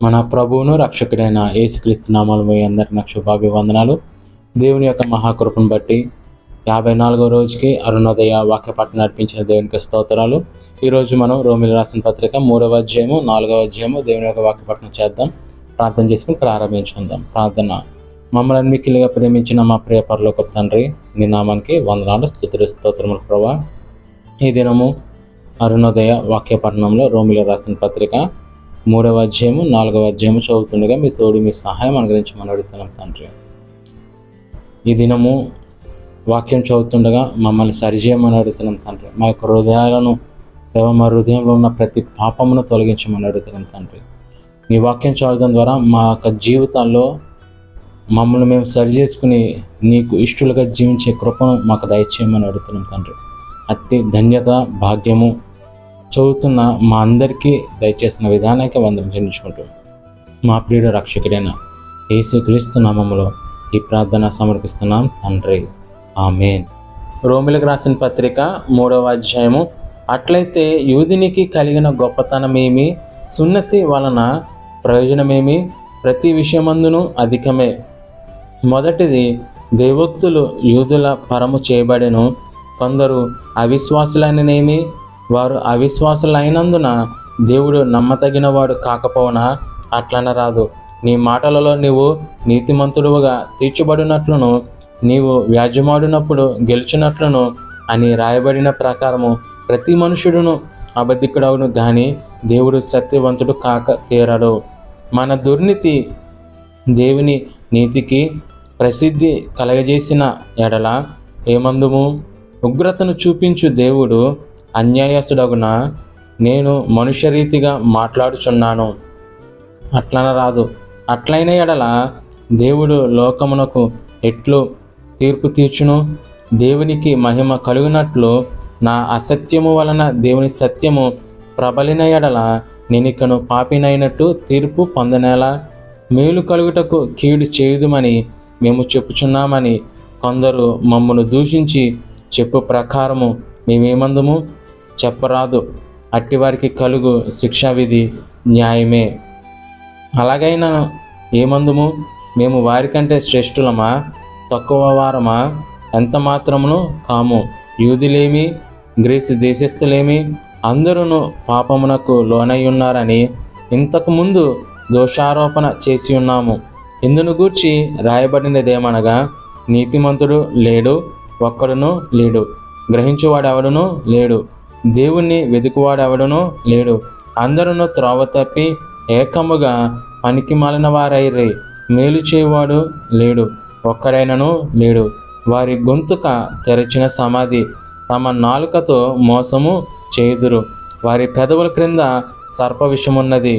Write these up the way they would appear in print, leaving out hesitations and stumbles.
మన ప్రభువును రక్షకుడైన యేసుక్రీస్తు నామములో మీ అందరికీ నా శుభాభివందనాలు. దేవుని యొక్క మహాకృపను బట్టి 54వ రోజుకి అరుణోదయ వాక్య పట్టణం నడిపించిన దేవునికి స్తోత్రాలు. ఈరోజు మనం రోమిలకు రాసిన పత్రిక 3వ అధ్యాయము 4వ అధ్యాయము దేవుని యొక్క వాక్య పట్టణం చేద్దాం. ప్రార్థన చేసుకుని ప్రారంభించుకుందాం. ప్రార్థన. మమ్మల్ని మిక్కిలిగా ప్రేమించిన మా ప్రియ పరలోకపు తండ్రి, నీ నామానికి వందనాలు, స్తుతులు, స్తోత్రములు ప్రభువా. ఈ దినము అరుణోదయ వాక్య పట్టణంలో రోమిలకు రాసిన పత్రిక 3వ అధ్యాయము 4వ అధ్యాయము చదువుతుండగా మీ తోడు మీ సహాయం అనుగ్రహించమని అడుగుతున్నాం తండ్రి. ఈ దినము వాక్యం చదువుతుండగా మమ్మల్ని సరిచేయమని అడుగుతున్నాం తండ్రి. మా యొక్క హృదయాలను మా హృదయంలో ఉన్న ప్రతి పాపమును తొలగించమని అడుగుతున్నాం తండ్రి. మీ వాక్యం చదవడం ద్వారా మా యొక్క జీవితాల్లో మమ్మల్ని మేము సరిచేసుకుని నీకు ఇష్టలుగా జీవించే కృపను మాకు దయచేయమని అడుగుతున్నాం తండ్రి. అట్టి ధన్యత భాగ్యము చదువుతున్న మా అందరికీ దయచేసిన విధానానికి వందనం చెల్లించుకుంటూ మా ప్రియుడు రక్షకుడైన యేసుక్రీస్తు నామములో ఈ ప్రార్థన సమర్పిస్తున్నాం తండ్రి, ఆమేన్. రోమిలకు రాసిన పత్రిక 3వ అధ్యాయము. అట్లయితే యూదునికి కలిగిన గొప్పతనమేమి, సున్నతి వలన ప్రయోజనమేమి? ప్రతి విషయమందును అధికమే. మొదటిది, దేవోక్తులు యూదుల పరము చేయబడెను. కొందరు అవిశ్వాసులైననేమి, వారు అవిశ్వాసులైనందున దేవుడు నమ్మతగినవాడు కాకపోవనా? అట్లనరాదు. నీ మాటలలో నీవు నీతిమంతుడుగా తీర్చబడినట్లును, నీవు వ్యాజ్యమాడినప్పుడు గెలుచున్నట్లును అని రాయబడిన ప్రకారము ప్రతి మనుషుడును అబద్ధికుడవును గాని దేవుడు సత్యవంతుడు కాక తీరడు. మన దుర్నీతి దేవుని నీతికి ప్రసిద్ధి కలగజేసిన ఎడల ఏమందుము? ఉగ్రతను చూపించు దేవుడు అన్యాయస్తుడగునా? నేను మనుష్యరీతిగా మాట్లాడుచున్నాను. అట్లనరాదు. అట్లైన ఎడల దేవుడు లోకమునకు ఎట్లు తీర్పు తీర్చును? దేవునికి మహిమ కలుగునట్లు నా అసత్యము వలన దేవుని సత్యము ప్రబలిన ఎడల నేనికను పాపినైనట్టు తీర్పు పొందనేలా? మేలు కలుగుటకు కీడు చేయుదుమని మేము చెప్పుచున్నామని కొందరు మమ్మను దూషించి చెప్పు ప్రకారము మేమేమందుము? చెప్పరాదు. అట్టివారికి కలుగు శిక్షావిధి న్యాయమే. అలాగైనా ఏమందుము? మేము వారికంటే శ్రేష్ఠులమా, తక్కువ వారమా? ఎంత మాత్రమును కాము. యూదులేమి, గ్రీసు దేశస్థులేమి అందరూ పాపమునకు లోనయ్యున్నారని ఇంతకుముందు దోషారోపణ చేసి ఉన్నాము. ఇందును గూర్చి రాయబడినదేమనగా, నీతిమంతుడు లేడు, ఒక్కడును లేడు, గ్రహించువాడెవడునూ లేడు, దేవుణ్ణి వెతుకువాడెవడునూ లేడు, అందరూ త్రోవ తప్పి ఏకముగా పనికి మాలిన వారైరే, మేలు చేయువాడు లేడు, ఒక్కడైనను లేడు. వారి గొంతుక తెరచిన సమాధి, తమ నాలుకతో మోసము చేయుదురు. వారి పెదవుల క్రింద సర్ప విషమున్నది,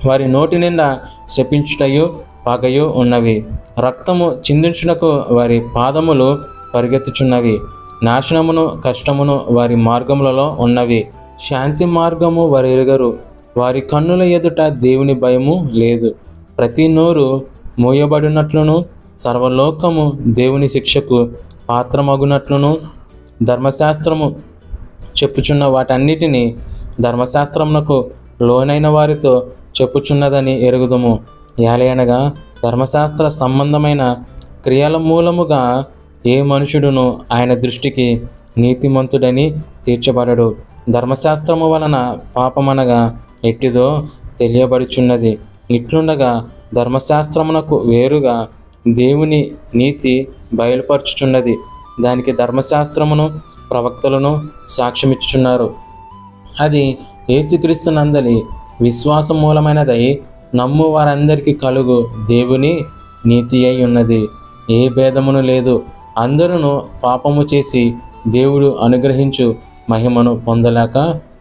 వారి నోటి నిండా శపించుటయు పగయు ఉన్నవి. రక్తము చిందించుటకు వారి పాదములు పరిగెత్తుచున్నవి. నాశనమును కష్టమును వారి మార్గములలో ఉన్నవి. శాంతి మార్గము వారు ఎరుగరు. వారి కన్నుల ఎదుట దేవుని భయము లేదు. ప్రతి నోరు మూయబడినట్లును సర్వలోకము దేవుని శిక్షకు పాత్రమగునట్లును ధర్మశాస్త్రము చెప్పుచున్న వాటన్నిటినీ ధర్మశాస్త్రమునకు లోనైన వారితో చెప్పుచున్నదని ఎరుగుదుము. ఏలయనగా ధర్మశాస్త్ర సంబంధమైన క్రియల మూలముగా ఏ మనుషుడును ఆయన దృష్టికి నీతిమంతుడని తీర్చబడడు. ధర్మశాస్త్రము వలన పాపమనగా ఎట్టిదో తెలియబడుచున్నది. ఇట్లుండగా ధర్మశాస్త్రమునకు వేరుగా దేవుని నీతి బయలుపరచుచున్నది. దానికి ధర్మశాస్త్రమును ప్రవక్తలను సాక్ష్యమిచ్చుచున్నారు. అది యేసుక్రీస్తునందలి విశ్వాసం మూలమైనదై నమ్ము వారందరికీ కలుగు దేవుని నీతి అయి ఉన్నది. ఏ భేదమును లేదు. అందరూ పాపము చేసి దేవుడు అనుగ్రహించు మహిమను పొందలేక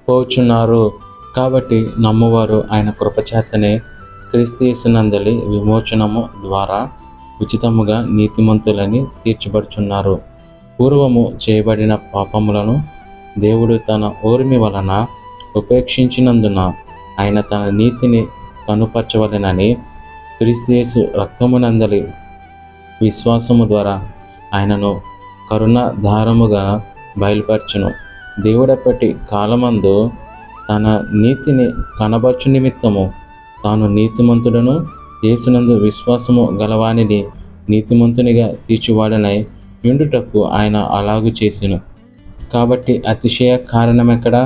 పోచున్నారు. కాబట్టి నమ్మువారు ఆయన కృపచేతనే క్రీస్తు యేసునందలి విమోచనము ద్వారా ఉచితముగా నీతిమంతులని తీర్చబడుచున్నారు. పూర్వము చేయబడిన పాపములను దేవుడు తన ఓర్మి వలన ఉపేక్షించినందున ఆయన తన నీతిని కనుపరచవలెనని క్రీస్తు యేసు రక్తమునందలి విశ్వాసము ద్వారా ఆయనను కరుణాధారముగా బయలుపరచును. దేవుడప్పటి కాలమందు తన నీతిని కనబర్చు నిమిత్తము తాను నీతిమంతుడను యేసునందు విశ్వాసము గలవానిని నీతిమంతునిగా తీర్చువాడనై యుండుటకు ఆయన అలాగు చేసెను. కాబట్టి అతిశయ కారణమెక్కడ?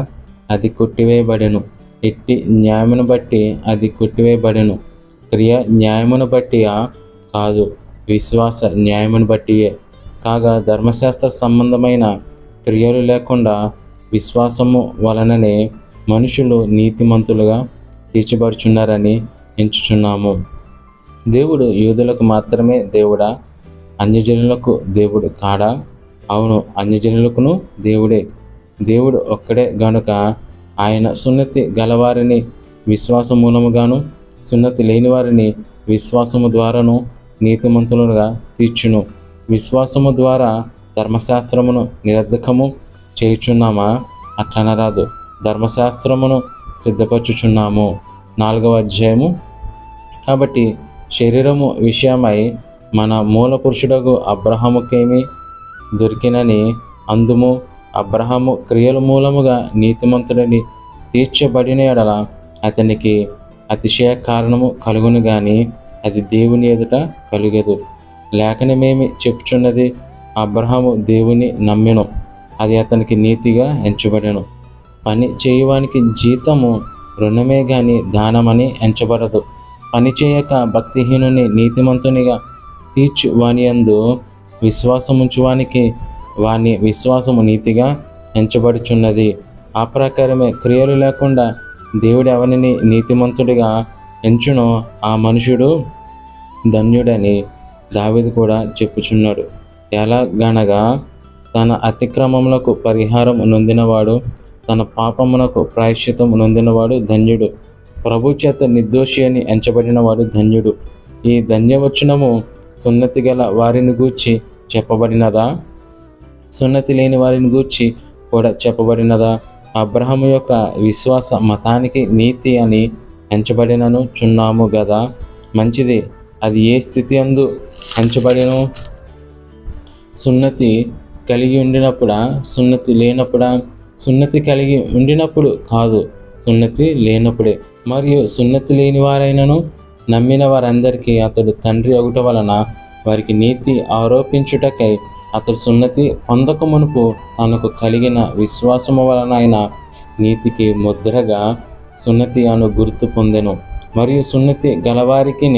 అది కొట్టివేయబడెను. ఎట్టి న్యాయమును బట్టి అది కొట్టివేయబడెను. క్రియ న్యాయమును బట్టియా? కాదు, విశ్వాస న్యాయమును బట్టియే. కాగా ధర్మశాస్త్ర సంబంధమైన క్రియలు లేకుండా విశ్వాసము వలననే మనుషులు నీతిమంతులుగా తీర్చబడుచున్నారని ఎంచుచున్నాము. దేవుడు యూదులకు మాత్రమే దేవుడా? అన్యజనులకు దేవుడు కాడా? అవును, అన్యజనులకును దేవుడే. దేవుడు ఒక్కడే గనుక ఆయన సున్నతి గలవారిని విశ్వాస మూలముగాను, సున్నతి లేని వారిని విశ్వాసము ద్వారాను నీతిమంతులుగా తీర్చును. విశ్వాసము ద్వారా ధర్మశాస్త్రమును నిరర్ధకము చేయుచున్నామా? అట్లనరాదు, ధర్మశాస్త్రమును సిద్ధపరచుచున్నాము. 4వ అధ్యాయము. కాబట్టి శరీరము విషయమై మన మూల పురుషుడగు అబ్రహాముకేమి దొరికినని అందుము. అబ్రహాము క్రియల మూలముగా నీతిమంతుడని తీర్చబడిన ఎడల అతనికి అతిశయ కారణము కలుగును గాని అది దేవుని ఎదుట కలుగదు. లేఖనమేమి చెప్పుచున్నది? అబ్రహాము దేవుని నమ్మెను, అది అతనికి నీతిగా ఎంచబడెను. పని చేయువానికి జీతము రుణమే గాని దానమని ఎంచబడదు. పని చేయక భక్తిహీనుని నీతిమంతునిగా తీర్చు వాని యందు విశ్వాసముంచువానికి వాని విశ్వాసము నీతిగా ఎంచబడుచున్నది. ఆ ప్రకారమే క్రియలు లేకుండా దేవుడు ఎవరిని నీతిమంతుడిగా ఎంచునో ఆ మనుషుడు ధన్యుడని దావీదు కూడా చెప్పుచున్నాడు. ఎలాగనగా తన అతిక్రమములకు పరిహారం నొందినవాడు, తన పాపమునకు ప్రాయశ్చితం నొందినవాడు ధన్యుడు. ప్రభు చేత నిర్దోషి అని ఎంచబడినవాడు ధన్యుడు. ఈ ధన్యవచనము సున్నతి గల వారిని గూర్చి చెప్పబడినదా? సున్నతి లేని వారిని గూర్చి కూడా చెప్పబడినదా? అబ్రహాము యొక్క విశ్వాస మతానికి నీతి అని ఎంచబడినను చున్నాము గదా. మంచిది. అది ఏ స్థితి అందు ఎంచబడిను? సున్నతి కలిగి ఉండినప్పుడా? సున్నతి లేనప్పుడా? సున్నతి కలిగి ఉండినప్పుడు కాదు, సున్నతి లేనప్పుడే. మరియు సున్నతి లేని వారైనను నమ్మిన వారందరికీ అతడు తండ్రి అగుట వలన వారికి నీతి ఆరోపించుటకై అతడు సున్నతి పొందక మునుపు తనకు కలిగిన విశ్వాసము వలన ఆయన నీతికి ముద్రగా సున్నతి అను గుర్తు పొందెను. మరియు సున్నతి గలవారికి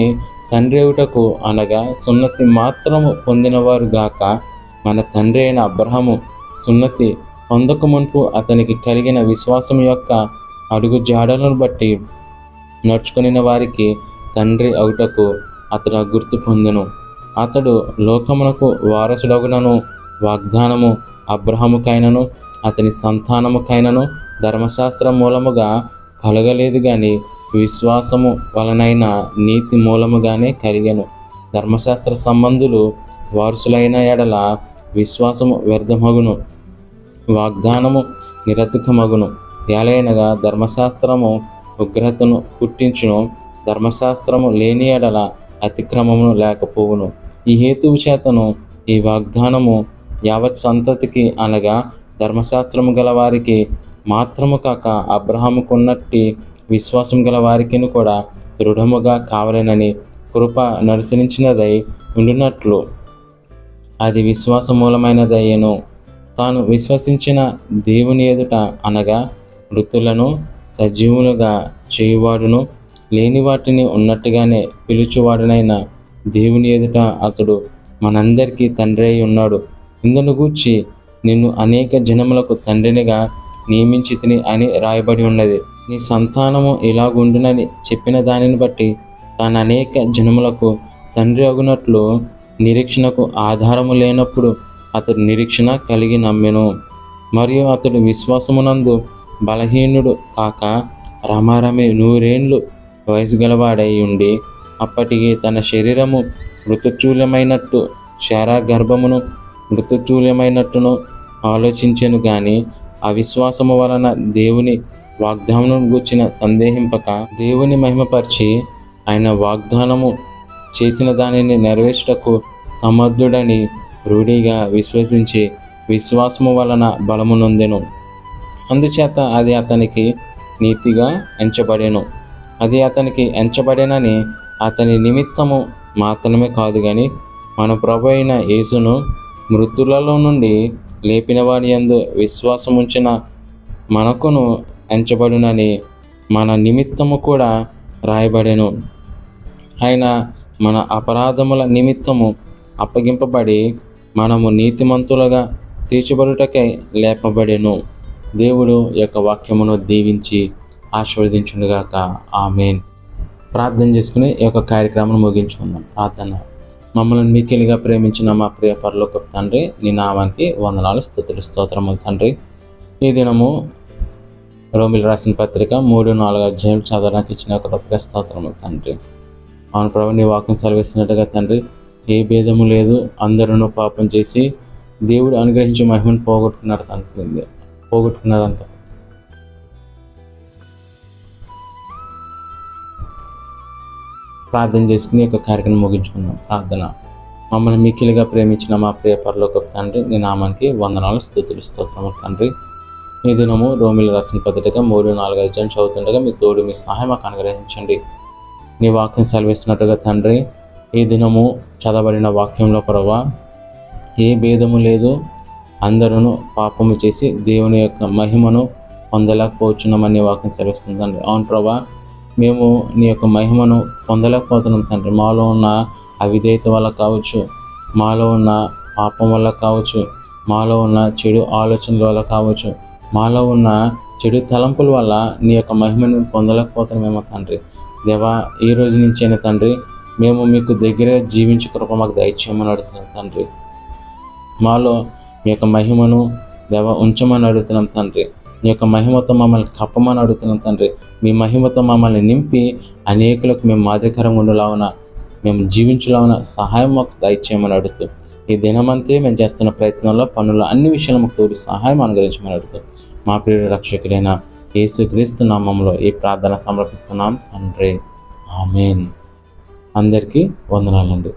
తండ్రి అగుటకు అనగా సున్నతి మాత్రము పొందినవారు గాక మన తండ్రి అయిన అబ్రహాము సున్నతి పొందక మునుపు అతనికి కలిగిన విశ్వాసం యొక్క అడుగు జాడలను బట్టి నడుచుకుని వారికి తండ్రి అగుటకు అతడు గుర్తు పొందెను. అతడు లోకమునకు వారసుడగునను వాగ్దానము అబ్రహాముకైనను అతని సంతానముకైనను ధర్మశాస్త్రం మూలముగా కలగలేదు గాని విశ్వాసము వలనైన నీతి మూలముగానే కలిగెను. ధర్మశాస్త్ర సంబంధులు వారసులైన ఎడల విశ్వాసము వ్యర్థమగును, వాగ్దానము నిరర్థకమగును. ఎలయనగా ధర్మశాస్త్రము ఉగ్రతను పుట్టించును, ధర్మశాస్త్రము లేని ఎడల అతిక్రమమును లేకపోవును. ఈ హేతువు చేతను ఈ వాగ్దానము యావత్ సంతతికి అనగా ధర్మశాస్త్రము గల వారికి మాత్రము కాక అబ్రహాముకున్నట్టి విశ్వాసం గల వారికి కూడా దృఢముగా కావలెనని కృప నడుసరించినదై ఉండునట్లు అది విశ్వాస మూలమైనదయ్యను. తాను విశ్వసించిన దేవుని ఎదుట అనగా మృతులను సజీవులుగా చేయువాడును లేని వాటిని ఉన్నట్టుగానే పిలుచువాడునైన దేవుని ఎదుట అతడు మనందరికీ తండ్రి అయి ఉన్నాడు. ఇందును గూర్చి నిన్ను అనేక జనములకు తండ్రినిగా నియమించితిని అని రాయబడి ఉన్నది. నీ సంతానము ఇలాగుండునని చెప్పిన దానిని బట్టి తాను అనేక జనములకు తండ్రి అగునట్లు నిరీక్షణకు ఆధారము లేనప్పుడు అతడు నిరీక్షణ కలిగి నమ్మెను. మరియు అతడు విశ్వాసమునందు బలహీనుడు కాక రమారమి 100 ఏండ్లు వయసు గలవాడై ఉండి అప్పటికి తన శరీరము మృతచూల్యమైనట్టు శారా గర్భమును మృతచూల్యమైనట్టును ఆలోచించెను గాని అవిశ్వాసము వలన దేవుని వాగ్దానం గూర్చిన సందేహింపక దేవుని మహిమపరిచి ఆయన వాగ్దానము చేసిన దానిని నెరవేర్చుటకు సమర్థుడని రూఢిగా విశ్వసించి విశ్వాసము వలన బలము నొందెను. అందుచేత అది అతనికి నీతిగా ఎంచబడెను. అది అతనికి ఎంచబడేనని అతని నిమిత్తము మాత్రమే కాదు కానీ మన ప్రభు అయిన యేసును మృతులలో నుండి లేపిన వారి యందు విశ్వాసముంచిన మనకును ఎంచబడునని మన నిమిత్తము కూడా రాయబడెను. ఆయన మన అపరాధముల నిమిత్తము అప్పగింపబడి మనము నీతిమంతులుగా తీర్చబడుటకై లేపబడెను. దేవుడు యొక్క వాక్యమును దీవించి ఆశీర్వదించునుగాక. ఆమేన్. ప్రార్థన చేసుకుని ఈ యొక్క కార్యక్రమం ముగించుకుందాం. ప్రార్థన. మమ్మల్ని మిక్కిలిగా ప్రేమించిన మా ప్రియ పరలోకపు తండ్రి, నీ నామానికి వందనాలు, స్తుతులు, స్తోత్రములు తండ్రి. ఈ దినము రోమిలు రాసిన పత్రిక 3-4 అధ్యాయం చదవడానికి ఇచ్చిన ఒక గొప్ప స్తోత్రములు తండ్రి. అవును ప్రభు, నీ వాక్యం సెలవిస్తున్నట్టుగా తండ్రి, ఏ భేదము లేదు, అందరూ పాపం చేసి దేవుడు అనుగ్రహించి మహిమను పోగొట్టుకున్నారంట. ప్రార్థన చేసుకుని యొక్క కార్యక్రమం ముగించుకున్నాం. ప్రార్థన. మమ్మల్ని మిక్కిలిగా ప్రేమించిన మా ప్రియ పరలోకపు తండ్రి, నీ నామానికి వందనాలు, స్తుతులు, స్తోత్రములు తండ్రి. ఈ దినము రోమిలు రాసిన పత్రిక 3-4 అధ్యాయం చదువుతుండగా మీ తోడు, మీ సహాయం మాకు అనుగ్రహించండి. నీ వాక్యం సెలవిస్తున్నట్టుగా తండ్రి, ఈ దినము చదవబడిన వాక్యంలో ప్రభా ఏ భేదము లేదు, అందరూ పాపము చేసి దేవుని యొక్క మహిమను పొందలేకపోతున్నామని వాక్యం సెలవిస్తుంది తండ్రి. అవును ప్రభా, మేము నీ యొక్క మహిమను పొందలేకపోతున్నాం తండ్రి. మాలో ఉన్న అవిధేయత వల్ల కావచ్చు, మాలో ఉన్న పాపం వల్ల కావచ్చు, మాలో ఉన్న చెడు ఆలోచనల వల్ల కావచ్చు, మాలో ఉన్న చెడు తలంపుల వల్ల నీ యొక్క మహిమను పొందలేకపోతున్నామేమో తండ్రి. దేవా, ఈ రోజు నుంచైనా తండ్రి మేము మీకు దగ్గర జీవించే కృప మాకు దయచేయమని అడుగుతున్నాం తండ్రి. మాలో మీ యొక్క మహిమను దేవా ఉంచమని అడుగుతున్నాం తండ్రి. మీ యొక్క మహిమతో మమ్మల్ని కప్పమని అడుగుతున్నాం తండ్రి. మీ మహిమతో మమ్మల్ని నింపి అనేకులకు మేము మాదిరికరంగా ఉండేలాగున, మేము జీవించలాగున సహాయం మాకు దయచేయమని అడుగుతూ, ఈ దినమంతే మేము చేస్తున్న ప్రయత్నంలో, పనుల్లో అన్ని విషయాలు మాకు తోడు సహాయం అనుగ్రహించమని అడుగుతూ, మా ప్రియ రక్షకుడైన యేసుక్రీస్తు నామములో ఈ ప్రార్థన సమర్పిస్తున్నాం తండ్రి. ఆమేన్. అందరికీ వందనాలండి.